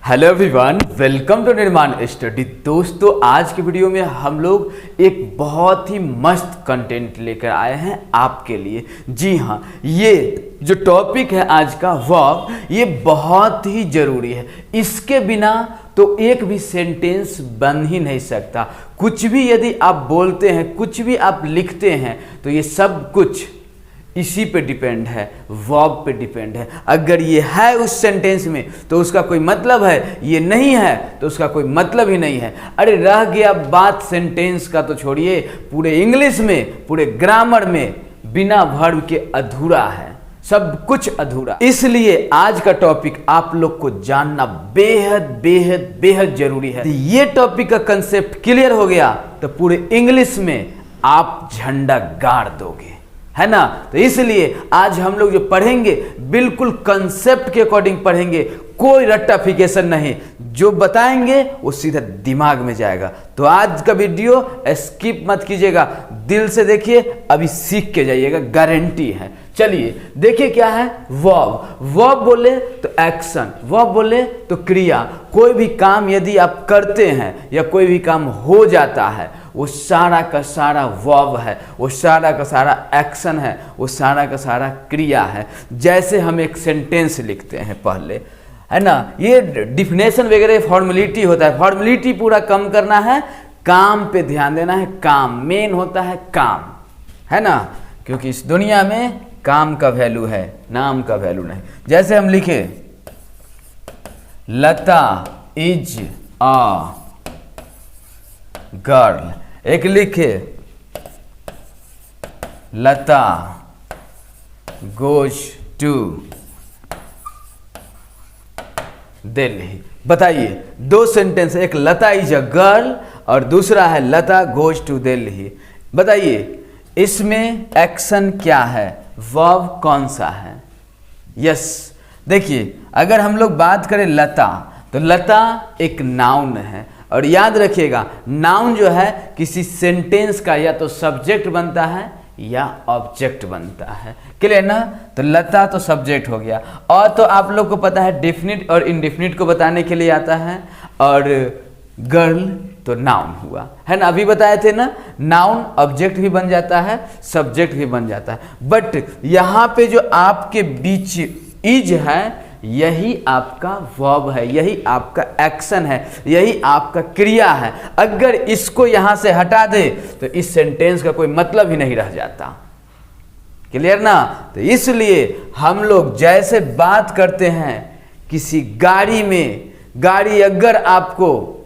Hello everyone, welcome to निर्माण study. दोस्तों, आज की वीडियो में हम लोग एक बहुत ही मस्त कंटेंट लेकर आए हैं आपके लिए। जी हाँ, ये जो टॉपिक है आज का वर्ब, ये बहुत ही ज़रूरी है। इसके बिना तो एक भी सेंटेंस बन ही नहीं सकता। कुछ भी यदि आप बोलते हैं, कुछ भी आप लिखते हैं, तो ये सब कुछ इसी पे डिपेंड है, वर्ब पे डिपेंड है। अगर ये है उस सेंटेंस में तो उसका कोई मतलब है, ये नहीं है तो उसका कोई मतलब ही नहीं है। अरे रह गया बात सेंटेंस का तो छोड़िए, पूरे इंग्लिश में, पूरे ग्रामर में बिना वर्ब के अधूरा है, सब कुछ अधूरा। इसलिए आज का टॉपिक आप लोग को जानना बेहद बेहद बेहद जरूरी है। ये टॉपिक का कंसेप्ट क्लियर हो गया तो पूरे इंग्लिश में आप झंडा गाड़ दोगे, है ना। तो इसलिए आज हम लोग जो पढ़ेंगे बिल्कुल कंसेप्ट के अकॉर्डिंग पढ़ेंगे, कोई रट्टाफिकेशन नहीं। जो बताएंगे वो सीधा दिमाग में जाएगा। तो आज का वीडियो स्किप मत कीजिएगा, दिल से देखिए, अभी सीख के जाइएगा, गारंटी है। चलिए देखिए क्या है वर्ब। वर्ब बोले तो एक्शन, वर्ब बोले तो क्रिया। कोई भी काम यदि आप करते हैं या कोई भी काम हो जाता है, वो सारा का सारा वर्ब है, वो सारा का सारा एक्शन है, वो सारा का सारा क्रिया है। जैसे हम एक सेंटेंस लिखते हैं पहले, है ना, ये डिफिनेशन वगैरह फॉर्मेलिटी होता है। फॉर्मेलिटी पूरा कम करना है, काम पे ध्यान देना है। काम मेन होता है, काम, है ना, क्योंकि इस दुनिया में काम का वैल्यू है, नाम का वैल्यू नहीं। जैसे हम लिखे लता इज अ गर्ल, एक लिखे लता गोज टू दिल्ली। बताइए, दो सेंटेंस, एक लता इज अ गर्ल और दूसरा है लता गोज टू दिल्ली। बताइए इसमें एक्शन क्या है, वर्ब कौन सा है? यस, देखिए अगर हम लोग बात करें लता, तो लता एक नाउन है। और याद रखिएगा, नाउन जो है किसी सेंटेंस का या तो सब्जेक्ट बनता है या ऑब्जेक्ट बनता है। क्लियर ना। तो लता तो सब्जेक्ट हो गया। और तो आप लोग को पता है डेफिनिट और इनडेफिनिट को बताने के लिए आता है, और गर्ल तो नाउन हुआ, है ना। अभी बताए थे ना, नाउन ऑब्जेक्ट भी बन जाता है, सब्जेक्ट भी बन जाता है। बट यहाँ पे जो आपके बीच इज है, यही आपका वर्ब है, यही आपका एक्शन है, यही आपका क्रिया है। अगर इसको यहाँ से हटा दे तो इस सेंटेंस का कोई मतलब ही नहीं रह जाता। क्लियर ना। तो इसलिए हम लोग जैसे बात करते हैं किसी गाड़ी में, गाड़ी अगर आपको,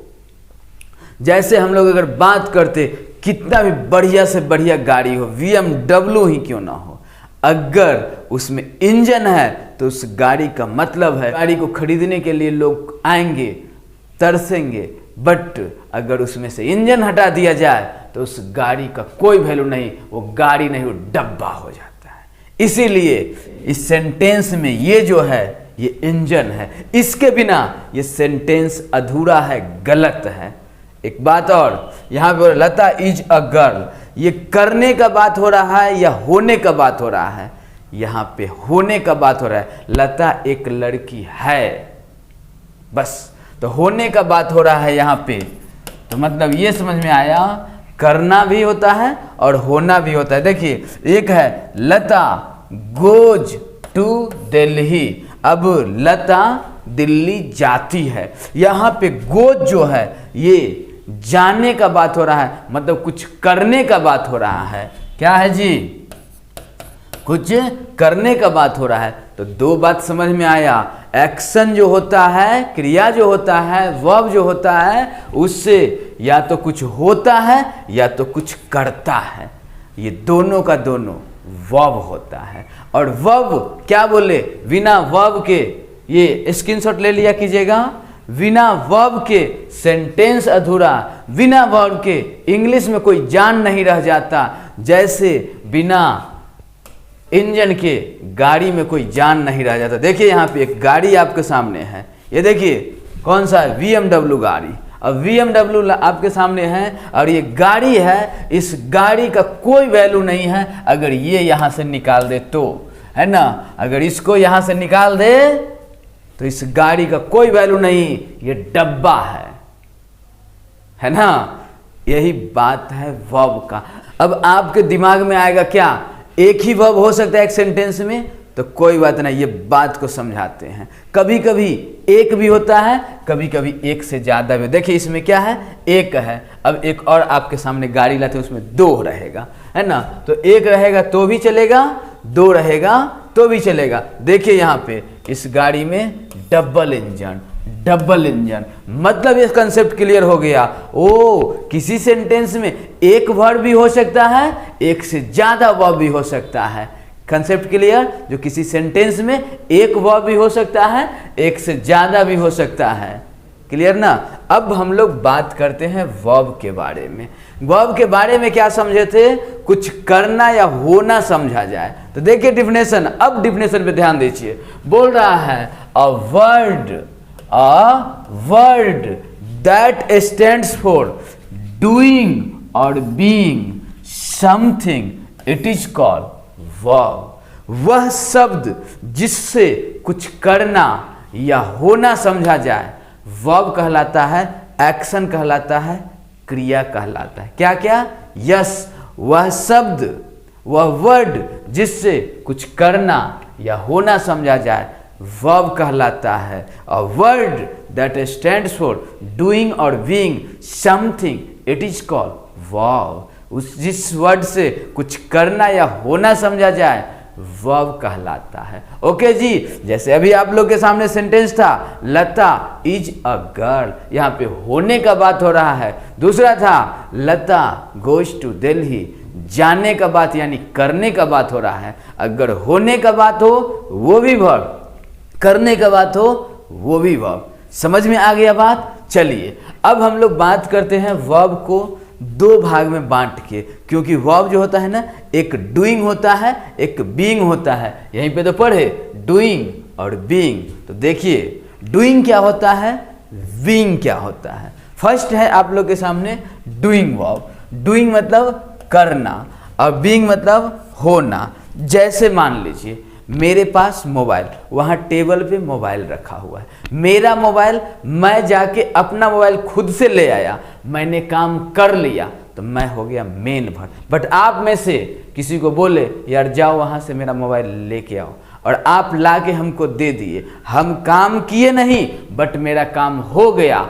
जैसे हम लोग अगर बात करते, कितना भी बढ़िया से बढ़िया गाड़ी हो, BMW ही क्यों ना हो, अगर उसमें इंजन है तो उस गाड़ी का मतलब है, गाड़ी को खरीदने के लिए लोग आएंगे, तरसेंगे। बट अगर उसमें से इंजन हटा दिया जाए तो उस गाड़ी का कोई वैल्यू नहीं, वो गाड़ी नहीं, वो डब्बा हो जाता है। इसीलिए इस सेंटेंस में ये जो है, ये इंजन है, इसके बिना ये सेंटेंस अधूरा है, गलत है। एक बात और, यहाँ पे लता इज अ गर्ल, ये करने का बात हो रहा है या होने का बात हो रहा है? यहाँ पे होने का बात हो रहा है। लता एक लड़की है, बस। तो होने का बात हो रहा है यहाँ पे, तो मतलब ये समझ में आया, करना भी होता है और होना भी होता है। देखिए एक है लता गोज टू दिल्ली, अब लता दिल्ली जाती है। यहाँ पे गोज जो है ये जाने का बात हो रहा है, मतलब कुछ करने का बात हो रहा है। क्या है जी? कुछ करने का बात हो रहा है। तो दो बात समझ में आया, एक्शन जो होता है, क्रिया जो होता है, वर्ब जो होता है, उससे या तो कुछ होता है या तो कुछ करता है। ये दोनों का दोनों वर्ब होता है। और वर्ब क्या बोले, बिना वर्ब के, ये स्क्रीनशॉट ले लिया कीजिएगा, बिना वर्ब के सेंटेंस अधूरा, बिना वर्ब के इंग्लिश में कोई जान नहीं रह जाता। जैसे बिना इंजन के गाड़ी में कोई जान नहीं रह जाता। देखिए यहाँ पे एक गाड़ी आपके सामने है, ये देखिए कौन सा है, BMW गाड़ी। अब BMW आपके सामने है और ये गाड़ी है, इस गाड़ी का कोई वैल्यू नहीं है अगर ये यहाँ से निकाल दे तो, है ना। अगर इसको यहाँ से निकाल दे तो इस गाड़ी का कोई वैल्यू नहीं, ये डब्बा है ना। यही बात है वर्ब का। अब आपके दिमाग में आएगा क्या, एक ही वर्ब हो सकता है एक सेंटेंस में? तो कोई बात नहीं, ये बात को समझाते हैं। कभी कभी एक भी होता है, कभी कभी एक से ज़्यादा भी। देखिए इसमें क्या है, एक है, अब एक और आपके सामने गाड़ी लाते हैं, उसमें दो रहेगा, है ना। तो एक रहेगा तो भी चलेगा, दो रहेगा तो भी चलेगा। देखिए यहाँ पे इस गाड़ी में डबल इंजन, डबल इंजन, मतलब ये कंसेप्ट क्लियर हो गया। ओ, किसी सेंटेंस में एक वर्ब भी हो सकता है, एक से ज़्यादा वर्ब भी हो सकता है। कंसेप्ट क्लियर, जो किसी सेंटेंस में एक वर्ब भी हो सकता है, एक से ज़्यादा भी हो सकता है। क्लियर ना। अब हम लोग बात करते हैं वर्ब के बारे में। वर्ब के बारे में क्या समझे थे, कुछ करना या होना समझा जाए। तो देखिए डिफिनेशन, अब डिफिनेशन पे ध्यान दीजिए। बोल रहा है a word that stands for doing और being something, it is called verb. वह शब्द जिससे कुछ करना या होना समझा जाए, वर्ब कहलाता है, एक्शन कहलाता है, क्रिया कहलाता है। क्या क्या? यस, वह शब्द, वह वर्ड जिससे कुछ करना या होना समझा जाए, वर्ब कहलाता है। A word that stands for doing और being something, it is called verb. उस जिस वर्ड से कुछ करना या होना समझा जाए, वर्ब कहलाता है। ओके जी, जैसे अभी आप लोग के सामने सेंटेंस था, लता इज अ गर्ल, यहाँ पे होने का बात हो रहा है। दूसरा था लता गोज टू दिल्ली, जाने का बात यानी करने का बात हो रहा है। अगर होने का बात हो वो भी वर्ब, करने का बात हो वो भी वर्ब। समझ में आ गया बात? चलिए अब हम लोग बात करते हैं वर्ब को दो भाग में बांट के, क्योंकि वर्ब जो होता है ना, एक डूइंग होता है, एक बीइंग होता है। यहीं पे तो पढ़े डूइंग और बीइंग। तो देखिए डूइंग क्या होता है, बीइंग क्या होता है। फर्स्ट है आप लोग के सामने डूइंग वर्ब। डूइंग मतलब करना और बीइंग मतलब होना। जैसे मान लीजिए मेरे पास मोबाइल, वहाँ टेबल पे मोबाइल रखा हुआ है, मेरा मोबाइल, मैं जाके अपना मोबाइल खुद से ले आया, मैंने काम कर लिया, तो मैं हो गया मेन वर्ब। बट आप में से किसी को बोले यार जाओ वहाँ से मेरा मोबाइल लेके आओ, और आप ला के हमको दे दिए, हम काम किए नहीं बट मेरा काम हो गया,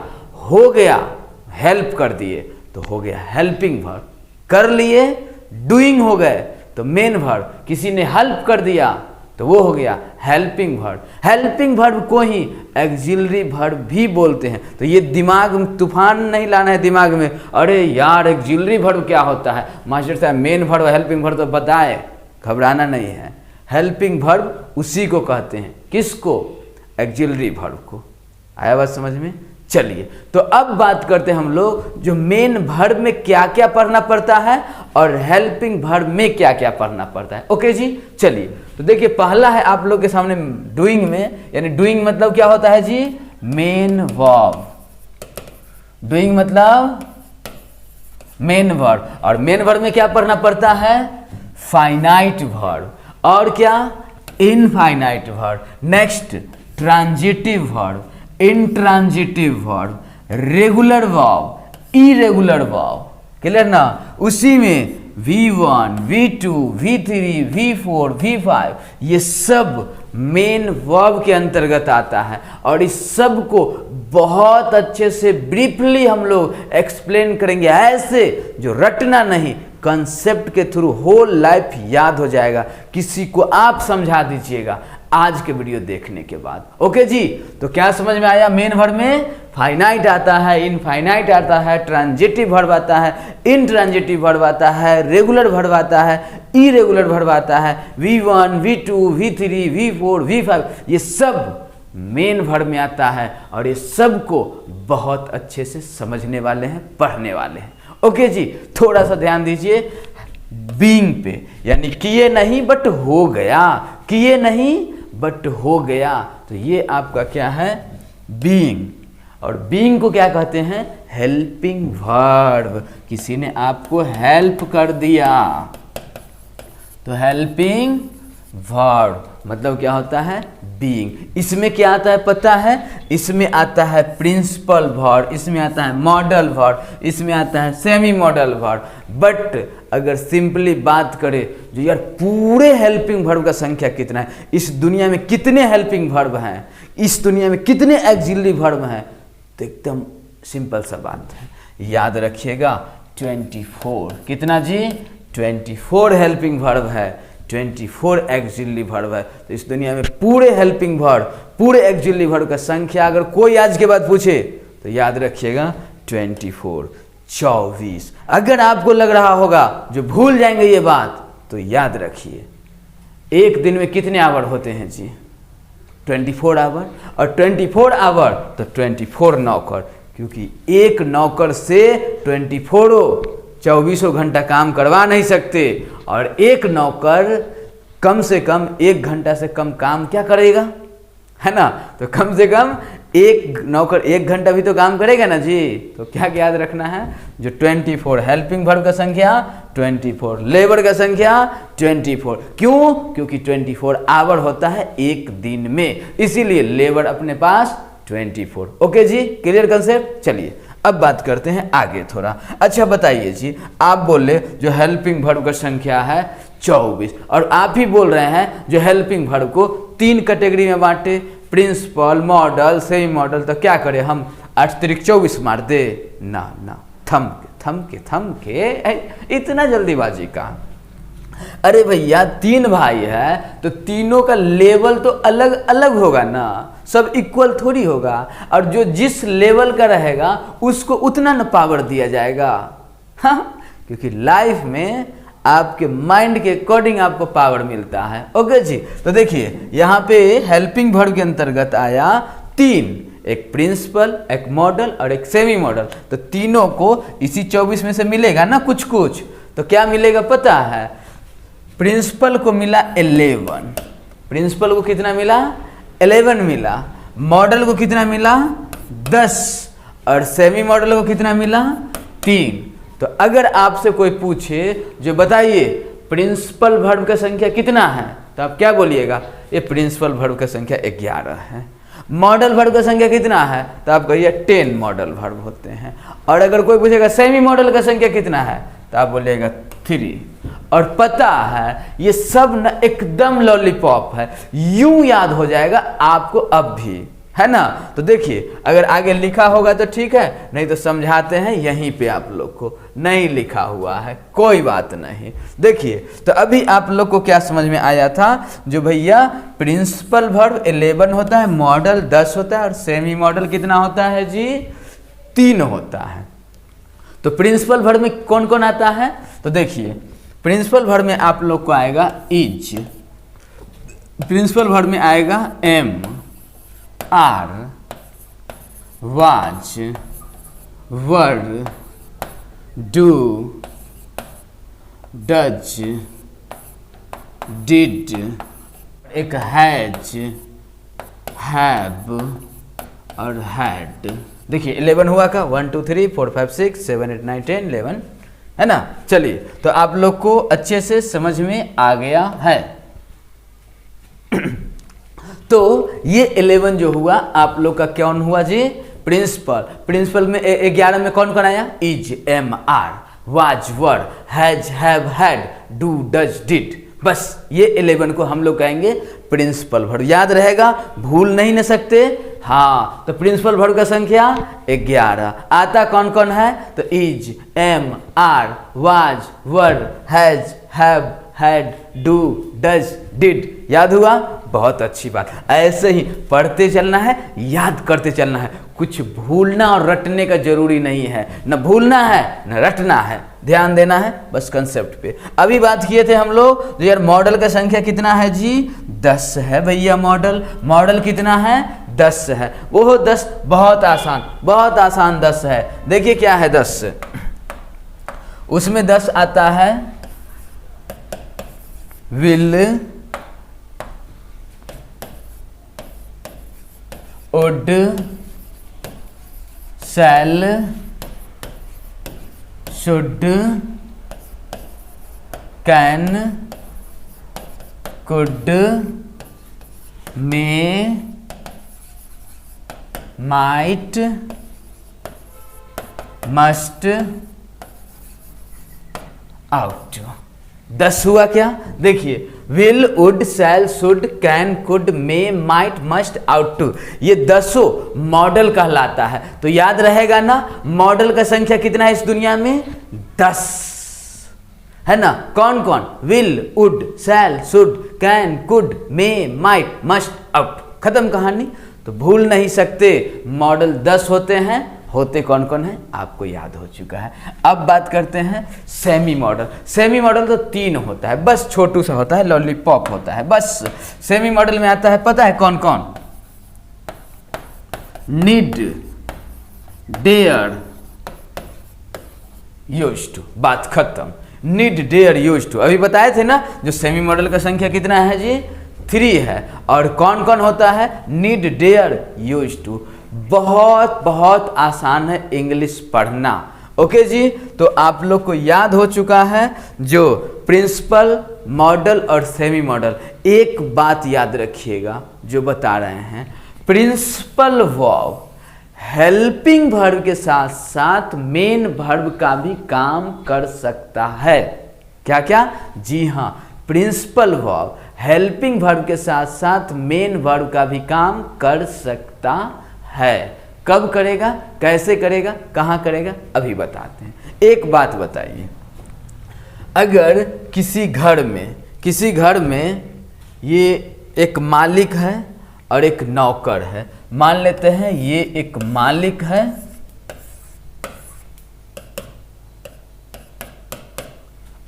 हेल्प कर दिए, तो हो गया हेल्पिंग वर्ब। कर लिए, डूइंग हो गए तो मेन वर्ब। किसी ने हेल्प कर दिया तो वो हो गया हेल्पिंग वर्ब। हेल्पिंग वर्ब को ही एक्सिलरी वर्ब भी बोलते हैं। तो ये दिमाग में तूफान नहीं लाना है दिमाग में, अरे यार एक्सिलरी वर्ब क्या होता है मास्टर साहब, मेन वर्ब हेल्पिंग वर्ब तो बताए। घबराना नहीं है, हेल्पिंग वर्ब उसी को कहते हैं। किसको? एक्सिलरी वर्ब को। आया बात समझ में? चलिए तो अब बात करते हैं हम लोग जो मेन वर्ब में क्या क्या पढ़ना पड़ता है और हेल्पिंग वर्ब में क्या क्या पढ़ना पड़ता है। ओके जी, चलिए तो देखिए पहला है आप लोग के सामने डूइंग में, यानी डूइंग मतलब क्या होता है जी, मेन वर्ब। डूइंग मतलब मेन वर्ब, और मेन वर्ब में क्या पढ़ना पड़ता है, फाइनाइट वर्ब, और क्या, infinite verb. Next transitive verb, intransitive verb, regular verb, irregular verb. Clear ना? उसी में V1, V2, V3, V4, V5 ये सब मेन वर्ब के अंतर्गत आता है, और इस सब को बहुत अच्छे से ब्रीफली हम लोग एक्सप्लेन करेंगे, ऐसे जो रटना नहीं, कंसेप्ट के थ्रू होल लाइफ याद हो जाएगा। किसी को आप समझा दीजिएगा आज के वीडियो देखने के बाद। ओके जी, तो क्या समझ में आया? मेन वर्ब में फाइनाइट आता है, इनफाइनाइट आता है, ट्रांजिटिव वर्ब आता है, इनट्रांजिटिव वर्ब आता है, रेगुलर वर्ब आता है, इरेगुलर वर्ब आता है, V1, V2, V3, V4, V5 ये सब मेन वर्ब में आता है, और ये सब को बहुत अच्छे से समझने वाले हैं, पढ़ने वाले हैं। ओके जी, थोड़ा सा ध्यान दीजिए बीइंग पे, यानी किए नहीं बट हो गया, किए नहीं बट हो गया, तो ये आपका क्या है, बीइंग। और बीइंग को क्या कहते हैं, हेल्पिंग वर्ब। किसी ने आपको हेल्प कर दिया तो हेल्पिंग वर्ब। मतलब क्या होता है, बीइंग। इसमें क्या आता है पता है, इसमें आता है प्रिंसिपल वर्ब, इसमें आता है मॉडल वर्ब, इसमें आता है सेमी मॉडल वर्ब। बट अगर सिंपली बात करें जो यार पूरे हेल्पिंग वर्ब का संख्या कितना है, इस दुनिया में कितने हेल्पिंग वर्ब हैं, इस दुनिया में कितने ऑक्सिलरी वर्ब हैं, तो एकदम सिंपल सा बात है, याद रखिएगा 24। कितना जी, 24 हेल्पिंग वर्ब है, 24 ऑक्सिलरी वर्ब है। तो इस दुनिया में पूरे हेल्पिंग वर्ब, पूरे ऑक्सिलरी वर्ब का संख्या अगर कोई आज के बाद पूछे तो याद रखिएगा 24, 24। अगर आपको लग रहा होगा जो भूल जाएंगे ये बात, तो याद रखिए एक दिन में कितने आवर होते हैं जी, 24 आवर, और 24 आवर तो 24 नौकर, क्योंकि एक नौकर से 24 घंटा काम करवा नहीं सकते, और एक नौकर कम से कम 1 घंटा से कम काम क्या करेगा, है ना। तो कम से कम एक नौकर 1 घंटा भी तो काम करेगा ना जी। तो क्या याद रखना है, जो 24 हेल्पिंग वर्ब का संख्या, 24 लेबर का संख्या 24। क्यों, क्योंकि 24 आवर होता है एक दिन में, इसीलिए लेबर अपने पास 24। ओके जी, क्लियर कंसेप्ट। चलिए अब बात करते हैं आगे थोड़ा। अच्छा बताइए जी, आप बोले जो हेल्पिंग वर्ब का संख्या है 24, और आप ही बोल रहे हैं जो हेल्पिंग वर्ब को 3 कैटेगरी में बांटे, प्रिंसिपल, मॉडल, सेमी मॉडल। तो क्या करें हम, 8 तिरिक 24 मार दे? ना ना, थम के इतना जल्दीबाजी का। अरे भैया 3 भाई है तो तीनों का लेवल तो अलग अलग होगा ना, सब इक्वल थोड़ी होगा, और जो जिस लेवल का रहेगा उसको उतना न पावर दिया जाएगा। हाँ, क्योंकि लाइफ में आपके माइंड के अकॉर्डिंग आपको पावर मिलता है। ओके जी, तो देखिए यहाँ पे हेल्पिंग वर्ब के अंतर्गत आया 3, एक प्रिंसिपल, एक मॉडल और एक सेमी मॉडल। तो तीनों को इसी 24 में से मिलेगा ना कुछ कुछ। तो क्या मिलेगा पता है, प्रिंसिपल को मिला 11, प्रिंसिपल को कितना मिला, 11 मिला, मॉडल को कितना मिला, 10, और सेमी मॉडल को कितना मिला, 3। तो अगर आपसे कोई पूछे जो बताइए प्रिंसिपल वर्ब का संख्या कितना है, तो आप क्या बोलिएगा, ये प्रिंसिपल वर्ब का संख्या 11 है। मॉडल वर्ब का संख्या कितना है, तो आप कहिए 10 मॉडल वर्ब होते हैं। और अगर कोई पूछेगा सेमी मॉडल का संख्या कितना है, तो आप बोलिएगा 3। और पता है ये सब न एकदम लॉलीपॉप है, यूं याद हो जाएगा आपको अब भी, है ना। तो देखिए अगर आगे लिखा होगा तो ठीक है, नहीं तो समझाते हैं यहीं पे आप लोग को, नहीं लिखा हुआ है कोई बात नहीं। देखिए तो अभी आप लोग को क्या समझ में आया था, जो भैया प्रिंसिपल वर्ब 11 होता है, मॉडल 10 होता है, और सेमी मॉडल कितना होता है जी, 3 होता है। तो प्रिंसिपल वर्ब में कौन कौन आता है, तो देखिए प्रिंसिपल वर्ब में आप लोग को आएगा इज, प्रिंसिपल वर्ब में आएगा am, are, was, were, do, does, did, एक हैज, हैव और हैड। देखिए 11 हुआ का, 1 2 3 4 5 6 7 8 9 10 11, है ना। चलिए तो आप लोग को अच्छे से समझ में आ गया है। तो ये 11 जो हुआ आप लोग का कौन हुआ जी, प्रिंसिपल। प्रिंसिपल में 11 में कौन कौन आया, is, am, are, was, were, has, have, had, do, does, did. बस ये 11 को हम लोग कहेंगे प्रिंसिपल वर्ब। याद रहेगा, भूल नहीं न सकते। हाँ, तो प्रिंसिपल वर्ब का संख्या 11। आता कौन कौन है, तो is, am, are, was, were, has, have, had, do, does, did. याद हुआ, बहुत अच्छी बात। ऐसे ही पढ़ते चलना है, याद करते चलना है, कुछ भूलना और रटने का जरूरी नहीं है, न भूलना है न रटना है, ध्यान देना है बस कंसेप्ट पे। अभी बात किए थे हम लोग, तो यार मॉडल का संख्या कितना है जी, 10 है भैया। मॉडल, मॉडल कितना है, 10 है। वो 10 बहुत आसान, बहुत आसान 10 है। देखिए क्या है 10, उसमें 10 आता है will, would, shall, should, can, could, may, might, must, ought. 10 हुआ क्या? देखिए, will, would, shall, should, can, could, may, might, must, ought to, ये 10 मॉडल कहलाता है। तो याद रहेगा ना, मॉडल का संख्या कितना है इस दुनिया में? 10 है ना। कौन कौन? Will, would, shall, should, can, could, may, might, must, ought. खत्म कहानी। तो भूल नहीं सकते, मॉडल 10 होते हैं। होते कौन कौन है आपको याद हो चुका है। अब बात करते हैं सेमी मॉडल। सेमी मॉडल तो 3 होता है, बस छोटू सा होता है, लॉलीपॉप होता है बस। सेमी मॉडल में आता है, पता है कौन कौन? Need, dare, used to. बात खत्म। Need, dare, used to. अभी बताए थे ना, जो सेमी मॉडल का संख्या कितना है जी? 3 है। और कौन कौन होता है? Need, dare, used to. बहुत बहुत आसान है इंग्लिश पढ़ना। ओके जी, तो आप लोग को याद हो चुका है जो प्रिंसिपल, मॉडल और सेमी मॉडल। एक बात याद रखिएगा जो बता रहे हैं, प्रिंसिपल वर्ब हेल्पिंग वर्ब के साथ साथ मेन वर्ब का भी काम कर सकता है। क्या क्या? जी हाँ, प्रिंसिपल वर्ब हेल्पिंग वर्ब के साथ साथ मेन वर्ब का भी काम कर सकता है। कब करेगा, कैसे करेगा, कहाँ करेगा, अभी बताते हैं। एक बात बताइए, अगर किसी घर में ये एक मालिक है और एक नौकर है। मान लेते हैं ये एक मालिक है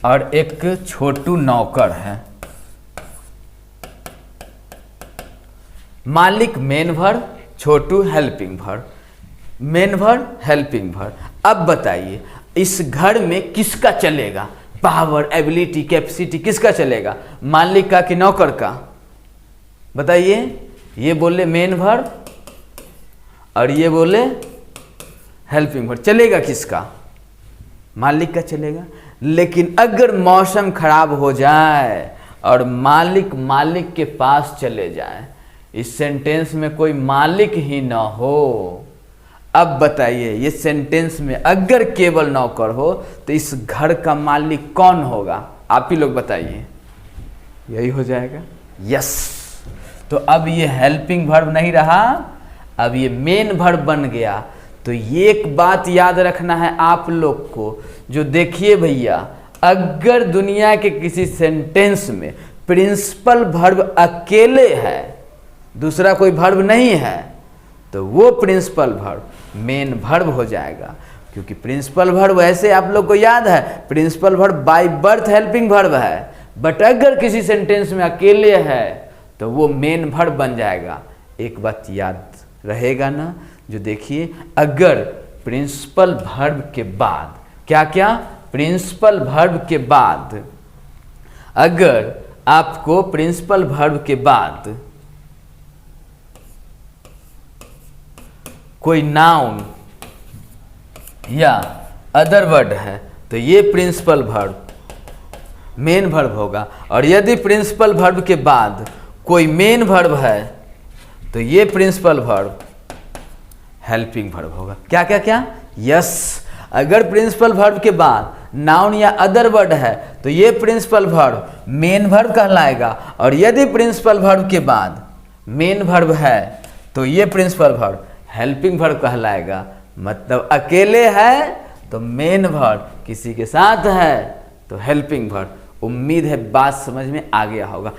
और एक छोटू नौकर है। मालिक मेन वर्ब, छोटू helping verb. Main verb, helping verb. अब बताइए इस घर में किसका चलेगा? पावर, एबिलिटी, कैपेसिटी किसका चलेगा? मालिक का कि नौकर का? बताइए। ये बोले मेन वर्ब और ये बोले हेल्पिंग वर्ब, चलेगा किसका? मालिक का चलेगा। लेकिन अगर मौसम खराब हो जाए और मालिक के पास चले जाए, इस सेंटेंस में कोई मालिक ही ना हो, अब बताइए ये सेंटेंस में अगर केवल नौकर हो तो इस घर का मालिक कौन होगा? आप ही लोग बताइए। यही हो जाएगा। यस। तो अब ये हेल्पिंग वर्ब नहीं रहा, अब ये मेन वर्ब बन गया। तो ये एक बात याद रखना है आप लोग को, जो देखिए भैया, अगर दुनिया के किसी सेंटेंस में प्रिंसिपल वर्ब अकेले है, दूसरा कोई वर्ब नहीं है, तो वो प्रिंसिपल वर्ब मेन वर्ब हो जाएगा। क्योंकि प्रिंसिपल वर्ब ऐसे आप लोग को याद है, principal verb by birth helping verb है, बट अगर किसी सेंटेंस में अकेले है तो वो मेन वर्ब बन जाएगा। एक बात याद रहेगा ना, जो देखिए, अगर प्रिंसिपल वर्ब के बाद क्या क्या? प्रिंसिपल वर्ब के बाद अगर आपको प्रिंसिपल वर्ब के बाद कोई नाउन या अदर वर्ड है तो ये प्रिंसिपल वर्ब मेन वर्ब होगा। और यदि प्रिंसिपल वर्ब के बाद कोई मेन वर्ब है तो ये प्रिंसिपल वर्ब हेल्पिंग वर्ब होगा। क्या क्या क्या? यस। अगर प्रिंसिपल वर्ब के बाद नाउन या अदर वर्ड है तो ये प्रिंसिपल वर्ब मेन वर्ब कहलाएगा। और यदि प्रिंसिपल वर्ब के बाद मेन वर्ब है तो ये प्रिंसिपल वर्ब हेल्पिंग वर्ब कहलाएगा। मतलब अकेले है तो मेन वर्ब, किसी के साथ है तो हेल्पिंग वर्ब। उम्मीद है बात समझ में आ गया होगा।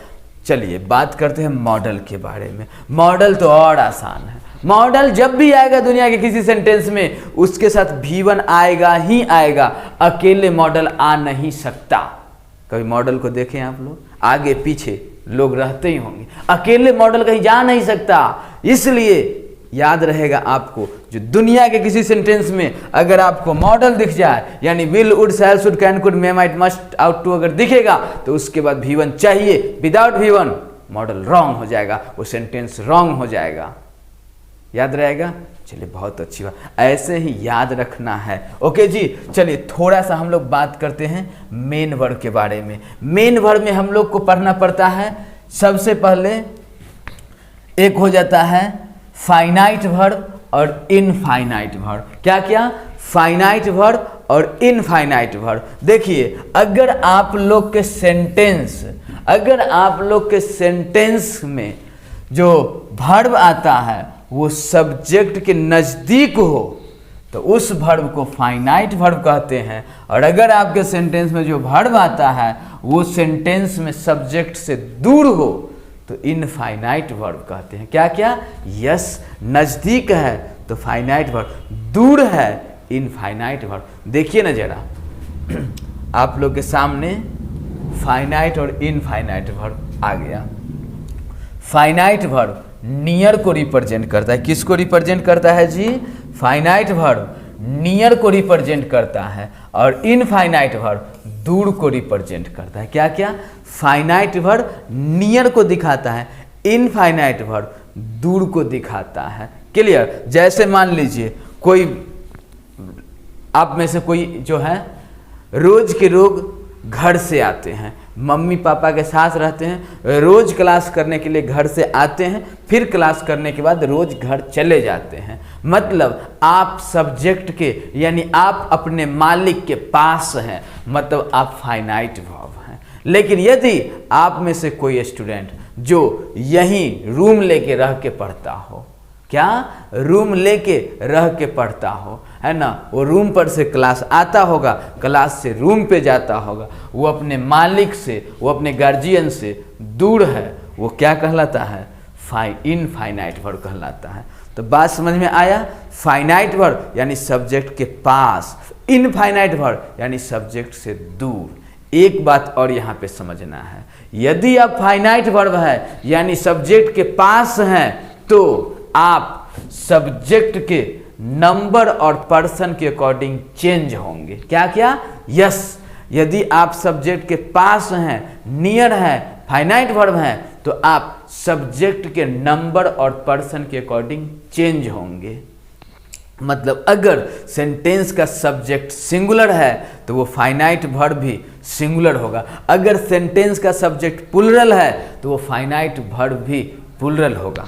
चलिए बात करते हैं मॉडल के बारे में। मॉडल तो और आसान है। मॉडल जब भी आएगा दुनिया के किसी सेंटेंस में, उसके साथ भी1 आएगा ही आएगा, अकेले मॉडल आ नहीं सकता। कभी मॉडल को देखें आप लोग, आगे पीछे लोग रहते ही होंगे, अकेले मॉडल कहीं जा नहीं सकता। इसलिए याद रहेगा आपको, जो दुनिया के किसी सेंटेंस में अगर आपको मॉडल दिख जाए, यानी will, would, shall, should, can, could, may, might, must, ought to अगर दिखेगा तो उसके बाद भी1 चाहिए। विदाउट भी1 मॉडल रॉन्ग हो जाएगा, वो सेंटेंस रॉन्ग हो जाएगा। याद रहेगा? चलिए बहुत अच्छी बात, ऐसे ही याद रखना है। ओके जी, चलिए थोड़ा सा हम लोग बात करते हैं मेन वर्ब के बारे में। मेन वर्ब में हम लोग को पढ़ना पड़ता है सबसे पहले एक हो जाता है फाइनाइट वर्ब और इनफाइनाइट वर्ब। क्या क्या? फाइनाइट वर्ब और इनफाइनाइट वर्ब। देखिए, अगर आप लोग के सेंटेंस में जो वर्ब आता है वो सब्जेक्ट के नज़दीक हो तो उस वर्ब को फाइनाइट वर्ब कहते हैं, और अगर आपके सेंटेंस में जो वर्ब आता है वो सेंटेंस में सब्जेक्ट से दूर हो तो इनफाइनाइट वर्ब कहते हैं। क्या क्या? यस, नज़दीक है तो फाइनाइट वर्ब, दूर है इनफाइनाइट वर्ब। देखिए ना जरा, आप लोग के सामने फाइनाइट और इनफाइनाइट वर्ब आ गया। फाइनाइट वर्ब नियर को रिप्रेजेंट करता है। किसको रिप्रेजेंट करता है जी? फाइनाइट वर्ब नियर को रिप्रेजेंट करता है और इनफाइनाइट वर्ब दूर को रिप्रेजेंट करता है। क्या क्या? फाइनाइट वर्ब नियर को दिखाता है, इनफाइनाइट वर्ब दूर को दिखाता है। क्लियर? जैसे मान लीजिए कोई आप में से कोई जो है रोज के रोज घर से आते हैं, मम्मी पापा के साथ रहते हैं, रोज क्लास करने के लिए घर से आते हैं, फिर क्लास करने के बाद रोज घर चले जाते हैं। मतलब आप सब्जेक्ट के यानी आप अपने मालिक के पास हैं, मतलब आप फाइनाइट वर्ब हैं। लेकिन यदि आप में से कोई स्टूडेंट जो यहीं रूम लेके रह के पढ़ता हो, क्या? रूम लेके रह के पढ़ता हो, है ना, वो रूम पर से क्लास आता होगा, क्लास से रूम पे जाता होगा, वो अपने मालिक से, वो अपने गार्जियन से दूर है, वो क्या कहलाता है? इनफाइनाइट वर्ब कहलाता है। तो बात समझ में आया? फाइनाइट वर्ब यानी सब्जेक्ट के पास, इनफाइनाइट वर्ब यानी सब्जेक्ट से दूर। एक बात और यहाँ पे समझना है, यदि आप फाइनाइट वर्ब है यानी सब्जेक्ट के पास हैं तो आप सब्जेक्ट के नंबर और पर्सन के अकॉर्डिंग चेंज होंगे। क्या क्या? यस, यदि आप सब्जेक्ट के पास हैं, नियर है, फाइनाइट वर्ब हैं, तो आप सब्जेक्ट के नंबर और पर्सन के अकॉर्डिंग चेंज होंगे। मतलब अगर सेंटेंस का सब्जेक्ट सिंगुलर है तो वो फाइनाइट वर्ब भी सिंगुलर होगा, अगर सेंटेंस का सब्जेक्ट प्लुरल है तो वो फाइनाइट वर्ब भी प्लुरल होगा।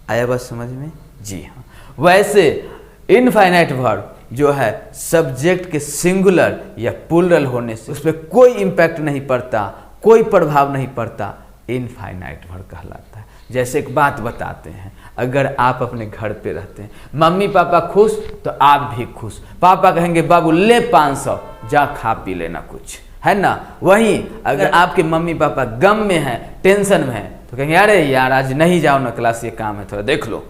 आया बात समझ में? जी हाँ। वैसे इनफाइनाइट वर्ब जो है सब्जेक्ट के सिंगुलर या प्लुरल होने से उस पर कोई इम्पैक्ट नहीं पड़ता, कोई प्रभाव नहीं पड़ता, इनफाइनाइट वर्ब कहलाता है। जैसे एक बात बताते हैं, अगर आप अपने घर पे रहते हैं, मम्मी पापा खुश तो आप भी खुश, पापा कहेंगे बाबू ले 500 जा खा पी लेना कुछ, है ना। वहीं अगर आपके मम्मी पापा गम में हैं, टेंशन में हैं, तो कहेंगे अरे यार आज नहीं जाओ ना क्लास, ये काम है थोड़ा देख लो।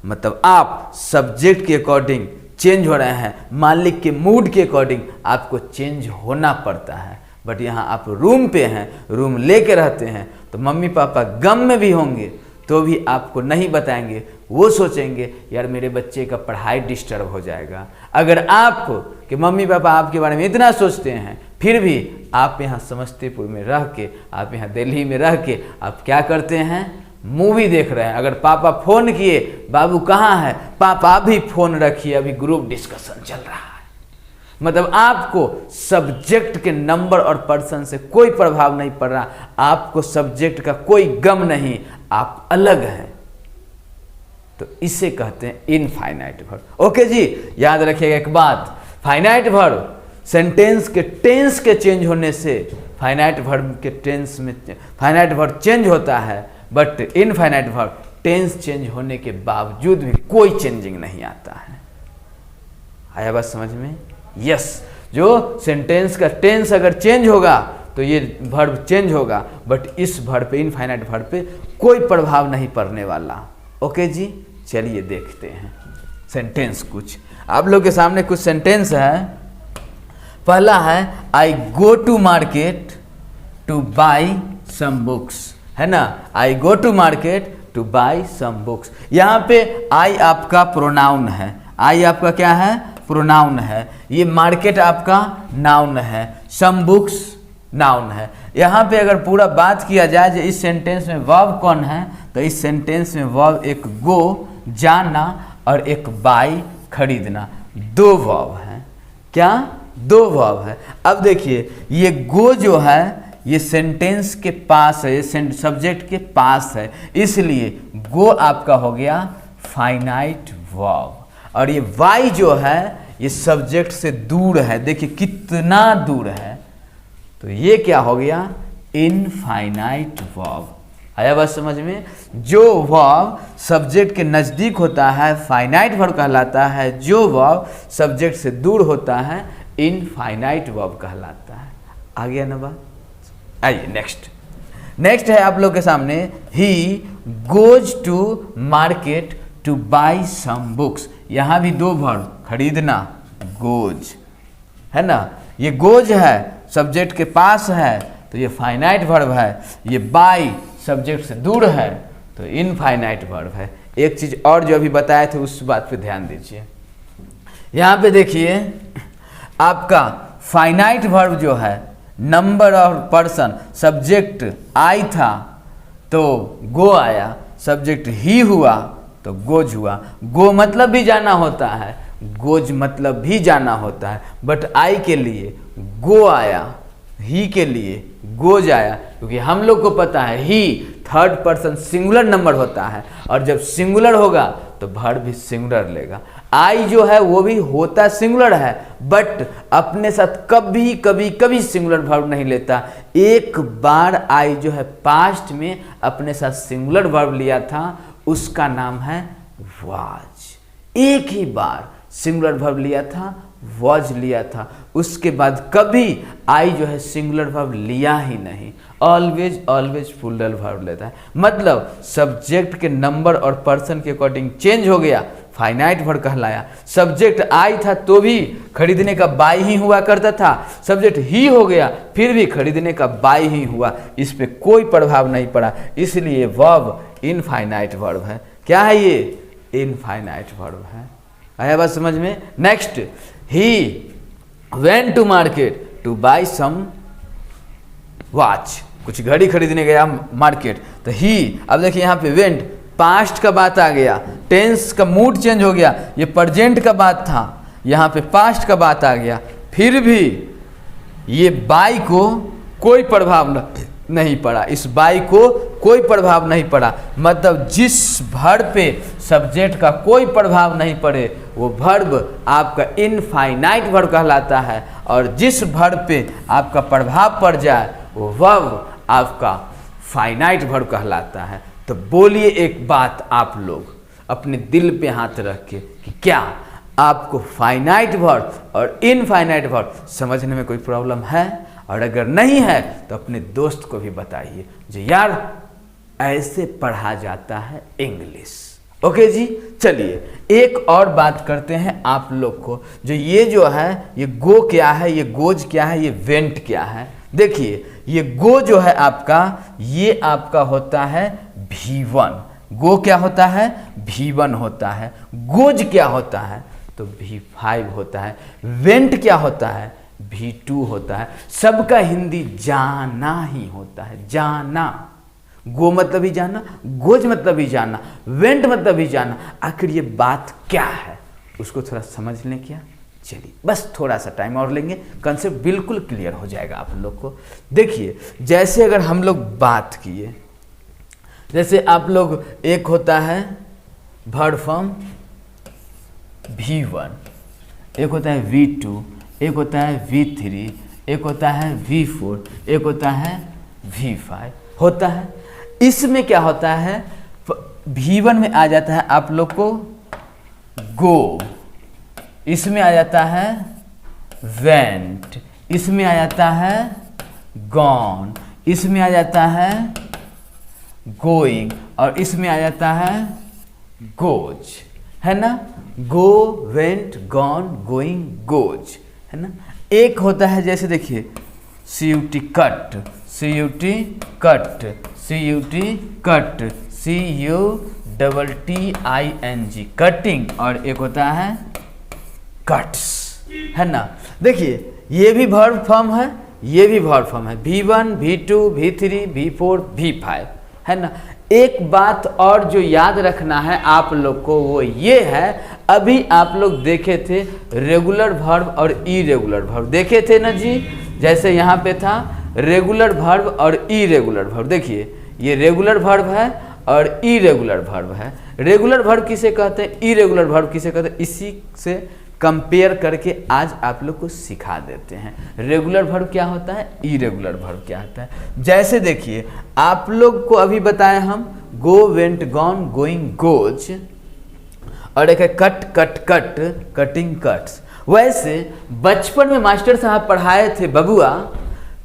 मतलब आप सब्जेक्ट के अकॉर्डिंग चेंज हो रहे हैं, मालिक के मूड के अकॉर्डिंग आपको चेंज होना पड़ता है। बट यहाँ आप रूम पे हैं, रूम लेके रहते हैं, तो मम्मी पापा गम में भी होंगे तो भी आपको नहीं बताएंगे, वो सोचेंगे यार मेरे बच्चे का पढ़ाई डिस्टर्ब हो जाएगा। अगर आपको कि मम्मी पापा आपके बारे में इतना सोचते हैं, फिर भी आप यहाँ समस्तीपुर में रह के, आप यहाँ दिल्ली में रह के आप क्या करते हैं? मूवी देख रहे हैं। अगर पापा फ़ोन किए बाबू कहाँ है, पापा अभी फ़ोन रखिए अभी ग्रुप डिस्कशन चल रहा है। मतलब आपको सब्जेक्ट के नंबर और पर्सन से कोई प्रभाव नहीं पड़ रहा, आपको सब्जेक्ट का कोई गम नहीं, आप अलग हैं, तो इसे कहते हैं इनफाइनाइट वर्ब। ओके जी, याद रखिएगा एक बात, फाइनाइट वर्ब सेंटेंस के टेंस के चेंज होने से फाइनाइट वर्ब के टेंस में फाइनाइट वर्ब चेंज होता है, but infinite verb tense change होने के बावजूद भी कोई चेंजिंग नहीं आता है। आया बात समझ में? यस, जो सेंटेंस का टेंस अगर चेंज होगा तो ये वर्ब चेंज होगा, बट इस वर्ब पे, इनफाइनाइट वर्ब पे कोई प्रभाव नहीं पड़ने वाला। ओके जी, चलिए देखते हैं सेंटेंस। कुछ आप लोग के सामने कुछ सेंटेंस है। पहला है I go to market to buy some books, है ना। I go to market to buy some books. यहाँ पे आई आपका प्रोनाउन है, आई आपका क्या है? प्रोनाउन है। ये मार्केट आपका नाउन है, सम बुक्स नाउन है। यहाँ पे अगर पूरा बात किया जाए जो इस सेंटेंस में वर्ब कौन है, तो इस सेंटेंस में वर्ब एक गो जाना और एक बाई खरीदना, दो वर्ब हैं। क्या? दो वर्ब है। अब देखिए ये गो जो है ये सेंटेंस के पास है, ये सब्जेक्ट के पास है, इसलिए गो आपका हो गया फाइनाइट वर्ब। और ये वाई जो है ये सब्जेक्ट से दूर है, देखिए कितना दूर है, तो ये क्या हो गया इनफाइनाइट वर्ब। आया बात समझ में? जो वर्ब सब्जेक्ट के नज़दीक होता है फाइनाइट वर्ब कहलाता है, जो वर्ब सब्जेक्ट से दूर होता है इनफाइनाइट वर्ब कहलाता है। आ गया ना बात? आइए नेक्स्ट है आप लोग के सामने, he goes to market to buy some books. यहाँ भी दो वर्ब, खरीदना गोज है ना, ये गोज है सब्जेक्ट के पास है तो ये फाइनाइट वर्ब है, ये बाई सब्जेक्ट से दूर है तो इनफाइनाइट वर्ब है। एक चीज और जो अभी बताए थे उस बात पे ध्यान दीजिए। यहाँ पे देखिए आपका फाइनाइट वर्ब जो है, नंबर और पर्सन, सब्जेक्ट आई था तो गो आया, सब्जेक्ट ही हुआ तो गोज हुआ। गो मतलब भी जाना होता है, गोज मतलब भी जाना होता है, बट आई के लिए गो आया, ही के लिए गोज आया, क्योंकि हम लोग को पता है ही थर्ड पर्सन सिंगुलर नंबर होता है और जब सिंगुलर होगा तो वर्ब भी सिंगुलर लेगा। आई जो है वो भी होता सिंगुलर है, बट अपने साथ कभी कभी कभी सिंगुलर वर्ब नहीं लेता। एक बार आई जो है पास्ट में अपने साथ सिंगुलर वर्ब लिया था, उसका नाम है वाज। एक ही बार सिंगुलर वर्ब लिया था, वॉज लिया था, उसके बाद कभी आई जो है सिंगुलर वर्ब लिया ही नहीं। ऑलवेज प्लूरल वर्ब लेता है, मतलब सब्जेक्ट के नंबर और पर्सन के अकॉर्डिंग चेंज हो गया, फाइनाइट वर्ब कहलाया। सब्जेक्ट आई था तो भी खरीदने का बाई ही हुआ करता था, सब्जेक्ट ही हो गया फिर भी खरीदने का बाई ही हुआ, इस पे कोई प्रभाव नहीं पड़ा, इसलिए वर्ब इनफाइनाइट वर्ब है। क्या है ये? इनफाइनाइट वर्ब है। आया बात समझ में? Next, he went to market to buy some watch. कुछ घड़ी खरीदने गया मार्केट, तो ही, अब देखिए यहाँ पे वेंट पास्ट का बात आ गया, टेंस का मूड चेंज हो गया, ये प्रेजेंट का बात था, यहाँ पे पास्ट का बात आ गया, फिर भी ये बाई को कोई प्रभाव नहीं पड़ा, इस बाई को कोई प्रभाव नहीं पड़ा, मतलब जिस वर्ब पे सब्जेक्ट का कोई प्रभाव नहीं पड़े वो वर्ब आपका इनफाइनाइट वर्ब कहलाता है, और जिस वर्ब पे आपका प्रभाव पड़ जाए वो वर्ब आपका फाइनाइट वर्ब कहलाता है। तो बोलिए एक बात आप लोग अपने दिल पे हाथ रख के कि क्या आपको फाइनाइट वर्ब और इनफाइनाइट वर्ब समझने में कोई प्रॉब्लम है? और अगर नहीं है तो अपने दोस्त को भी बताइए जो यार ऐसे पढ़ा जाता है इंग्लिश। ओके जी, चलिए एक और बात करते हैं आप लोग को, जो ये जो है ये गो क्या है, ये गोज क्या है, ये वेंट क्या है। देखिए ये गो जो है आपका, ये आपका होता है V1। गो क्या होता है? V1 होता है। गोज क्या होता है? तो V5 होता है। वेंट क्या होता है? V2 होता है। सबका हिंदी जाना ही होता है, जाना। गो मतलब ही जाना, गोज मतलब ही जाना, वेंट मतलब ही जाना। आखिर ये बात क्या है उसको थोड़ा समझ लें क्या? चलिए बस थोड़ा सा टाइम और लेंगे, कंसेप्ट बिल्कुल क्लियर हो जाएगा आप लोग को। देखिए जैसे अगर हम लोग बात किए, जैसे आप लोग एक होता है वर्ब फॉर्म V1, एक होता है V2, एक होता है V3, एक होता है V4, एक होता है V5 होता है। इसमें क्या होता है? V1 में आ जाता है आप लोग को गो, इसमें आ जाता है वेंट, इसमें आ जाता है गॉन, इसमें आ जाता है गोइंग, और इसमें आ जाता है गोज, है ना। गो, वेंट, गॉन, गोइंग, गोज, है ना। एक होता है जैसे देखिए CUT cut, CUT cut, CUT cut, CUTTING cutting, और एक होता है कट्स, है ना। देखिए ये भी वर्ब फॉर्म है, ये भी वर्ब फॉर्म है, V1, V2, V3, V4, V5, है ना। एक बात और जो याद रखना है आप लोग को वो ये है, अभी आप लोग देखे थे रेगुलर वर्ब और इरेगुलर वर्ब देखे थे ना जी। जैसे यहाँ पे था रेगुलर वर्ब और इरेगुलर वर्ब। देखिए ये रेगुलर वर्ब है और इरेगुलर वर्ब है। रेगुलर वर्ब किसे कहते हैं, इरेगुलर वर्ब किसे कहते हैं, इसी से कंपेयर करके आज आप लोग को सिखा देते हैं रेगुलर वर्ब क्या होता है, इरेगुलर वर्ब क्या होता है। जैसे देखिए आप लोग को अभी बताएं हम गो, वेंट, गॉन, गोइंग, गोज, और एक है cut, cut, cut, cutting, cuts. वैसे बचपन में मास्टर साहब पढ़ाए थे बबुआ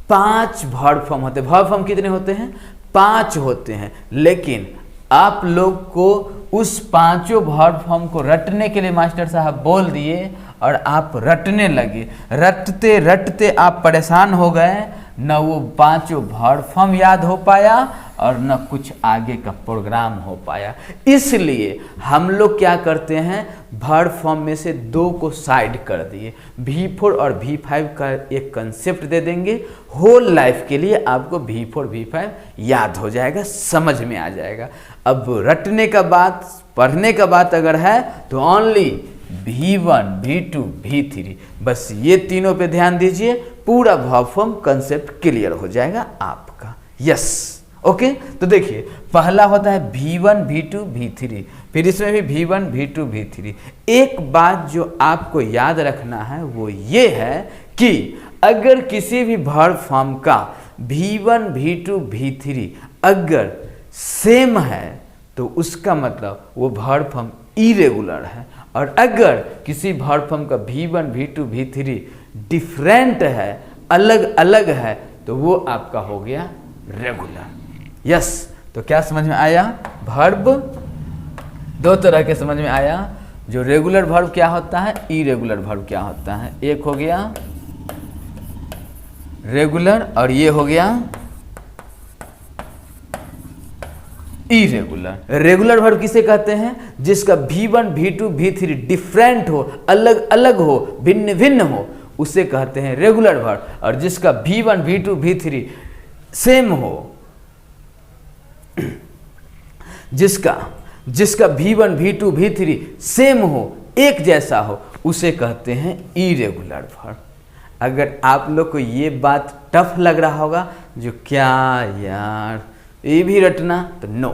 5 वर्ब फॉर्म होते हैं। वर्ब फॉर्म कितने होते हैं, 5 होते हैं। लेकिन आप लोग को उस 5 वर्ब फॉर्म को रटने के लिए मास्टर साहब बोल दिए और आप रटने लगे। रटते रटते आप परेशान हो गए, न वो 5 वर्ब फॉर्म याद हो पाया और न कुछ आगे का प्रोग्राम हो पाया। इसलिए हम लोग क्या करते हैं, वर्ब फॉर्म में से 2 को साइड कर दिए। V4 और V5 का एक कंसेप्ट दे देंगे, होल लाइफ के लिए आपको V4 V5 याद हो जाएगा, समझ में आ जाएगा। अब रटने का बात, पढ़ने का बात अगर है तो ओनली V1 V2 V3, बस ये तीनों पे ध्यान दीजिए, पूरा वर्ब फॉर्म कंसेप्ट क्लियर हो जाएगा आपका। Yes, okay. तो देखिए पहला होता है V1 V2 V3, फिर इसमें भी V1 V2 V3। एक बात जो आपको याद रखना है वो ये है कि अगर किसी भी वर्ब फॉर्म का V1 V2 V3 अगर सेम है तो उसका मतलब वो वर्ब फॉर्म इरेगुलर है, और अगर किसी वर्ब फॉर्म का V1 V2 V3 डिफरेंट है, अलग अलग है, तो वो आपका हो गया रेगुलर। यस, तो क्या समझ में आया, वर्ब 2 तरह के समझ में आया। जो रेगुलर वर्ब क्या होता है, इरेगुलर वर्ब क्या होता है। एक हो गया रेगुलर और ये हो गया इरेगुलर। रेगुलर वर्ब किसे कहते हैं, जिसका V1 V2 V3 डिफरेंट हो, अलग अलग हो, भिन्न भिन्न हो, उसे कहते हैं रेगुलर वर्ब। और जिसका V1 V2 V3 सेम हो, जिसका V1 V2 V3 सेम हो, एक जैसा हो, उसे कहते हैं इरेगुलर वर्ब। अगर आप लोग को ये बात टफ लग रहा होगा, जो क्या यार ये भी रटना, तो नो,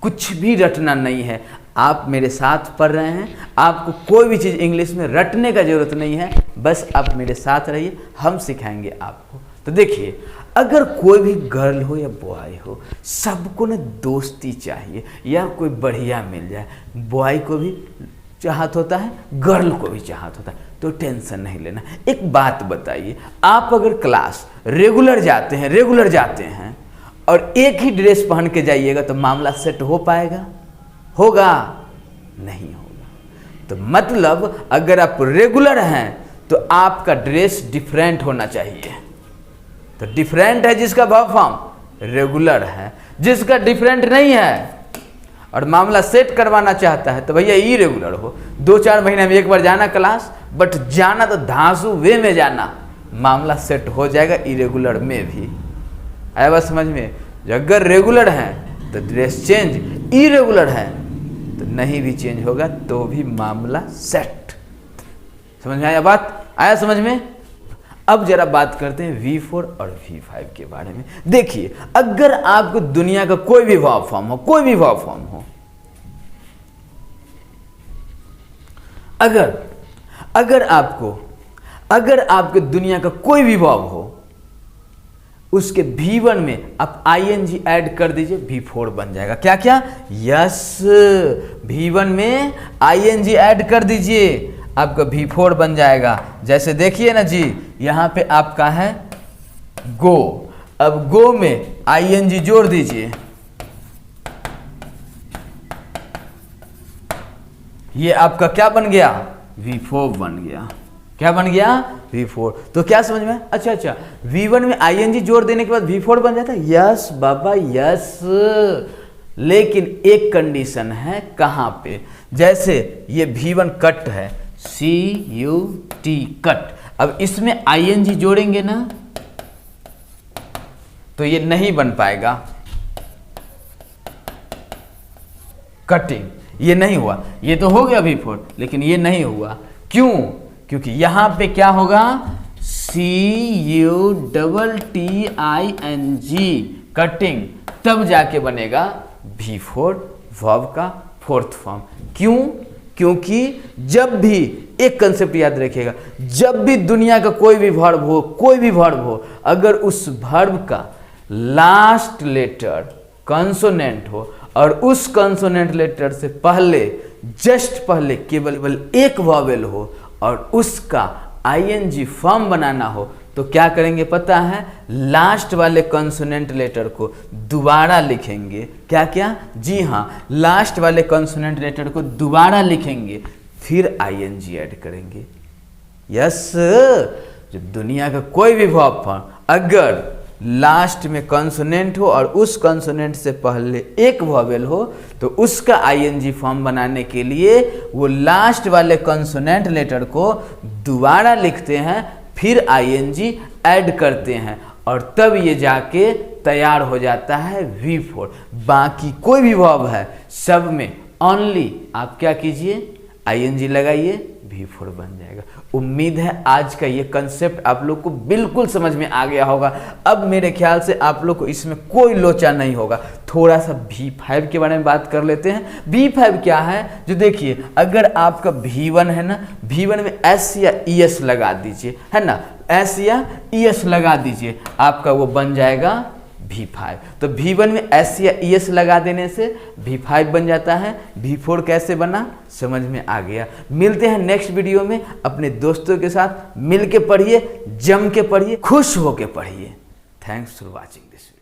कुछ भी रटना नहीं है। आप मेरे साथ पढ़ रहे हैं, आपको कोई भी चीज़ इंग्लिश में रटने का जरूरत नहीं है, बस आप मेरे साथ रहिए, हम सिखाएंगे आपको। तो देखिए अगर कोई भी गर्ल हो या बॉय हो, सबको ना दोस्ती चाहिए या कोई बढ़िया मिल जाए। बॉय को भी चाहत होता है, गर्ल को भी चाहत होता है, तो टेंशन नहीं लेना। एक बात बताइए, आप अगर क्लास रेगुलर जाते हैं और एक ही ड्रेस पहन के जाइएगा तो मामला सेट हो पाएगा, होगा नहीं होगा। तो मतलब अगर आप रेगुलर हैं तो आपका ड्रेस डिफरेंट होना चाहिए। तो डिफरेंट है जिसका वर्ब फॉर्म रेगुलर है, जिसका डिफरेंट नहीं है और मामला सेट करवाना चाहता है तो भैया इरेगुलर हो। 2-4 महीने में एक बार जाना क्लास, बट जाना तो धांसू वे में जाना, मामला सेट हो जाएगा इरेगुलर में भी। आया बात समझ में। अगर रेगुलर है तो ड्रेस चेंज, इरेगुलर है तो नहीं भी चेंज होगा तो भी मामला सेट। समझ में आया बात, आया समझ में। अब जरा बात करते हैं V4 और V5 के बारे में। देखिए अगर आपको दुनिया का कोई भी वर्ब फॉर्म हो, अगर आपको दुनिया का कोई भी वर्ब हो, उसके V1 में आप ing ऐड कर दीजिए, V4 बन जाएगा। क्या क्या, यस, V1 में ing ऐड कर दीजिए, आपका V4 बन जाएगा। जैसे देखिए ना जी, यहाँ पे आपका है गो, अब गो में ing जोड़ दीजिए, ये आपका क्या बन गया, V4 बन गया। क्या बन गया, V4। तो क्या समझ में, अच्छा, V1 में ing जोड़ देने के बाद V4 बन जाता है। यस बाबा यस, लेकिन एक कंडीशन है, कहाँ पे, जैसे ये V1 कट है, CUT कट, अब इसमें ing जोड़ेंगे ना तो ये नहीं बन पाएगा, कटिंग, ये नहीं हुआ। ये तो हो गया V4, लेकिन ये नहीं हुआ। क्यों, क्योंकि यहां पे क्या होगा, CUTTING, कटिंग, तब जाके बनेगा V4 वर्ब का फोर्थ फॉर्म। क्यों? क्योंकि जब भी, एक कंसेप्ट याद रखिएगा, जब भी दुनिया का कोई भी वर्ब हो, अगर उस वर्ब का लास्ट लेटर कंसोनेंट हो और उस कंसोनेंट लेटर से पहले, जस्ट पहले केवल एक वॉवेल हो और उसका ING फॉर्म बनाना हो, तो क्या करेंगे पता है? लास्ट वाले कंसोनेंट लेटर को दोबारा लिखेंगे। क्या क्या? जी हाँ, लास्ट वाले कंसोनेंट लेटर को दोबारा लिखेंगे, फिर ING ऐड करेंगे। यस, जो दुनिया का कोई भी वर्ब फॉर्म अगर लास्ट में कंसोनेंट हो और उस कंसोनेंट से पहले एक वॉवेल हो, तो उसका ING फॉर्म बनाने के लिए वो लास्ट वाले कंसोनेंट लेटर को दोबारा लिखते हैं, फिर ING ऐड करते हैं और तब ये जाके तैयार हो जाता है V4। बाकी कोई भी वर्ब है, सब में ओनली आप क्या कीजिए? ING लगाइए, V4 बन जाएगा। उम्मीद है आज का ये कंसेप्ट आप लोग को बिल्कुल समझ में आ गया होगा। अब मेरे ख्याल से आप लोग को इसमें कोई लोचा नहीं होगा। थोड़ा सा V5 के बारे में बात कर लेते हैं। V5 क्या है? जो देखिए, अगर आपका V1 है ना, V1 में S या ES लगा दीजिए, है ना, S या ES लगा दीजिए, आपका वो बन जाएगा V5। तो V1 में S या ES लगा देने से V5 बन जाता है। V4 कैसे बना, समझ में आ गया। मिलते हैं नेक्स्ट वीडियो में। अपने दोस्तों के साथ मिल के पढ़िए, जम के पढ़िए, खुश होके पढ़िए। Thanks for watching this video.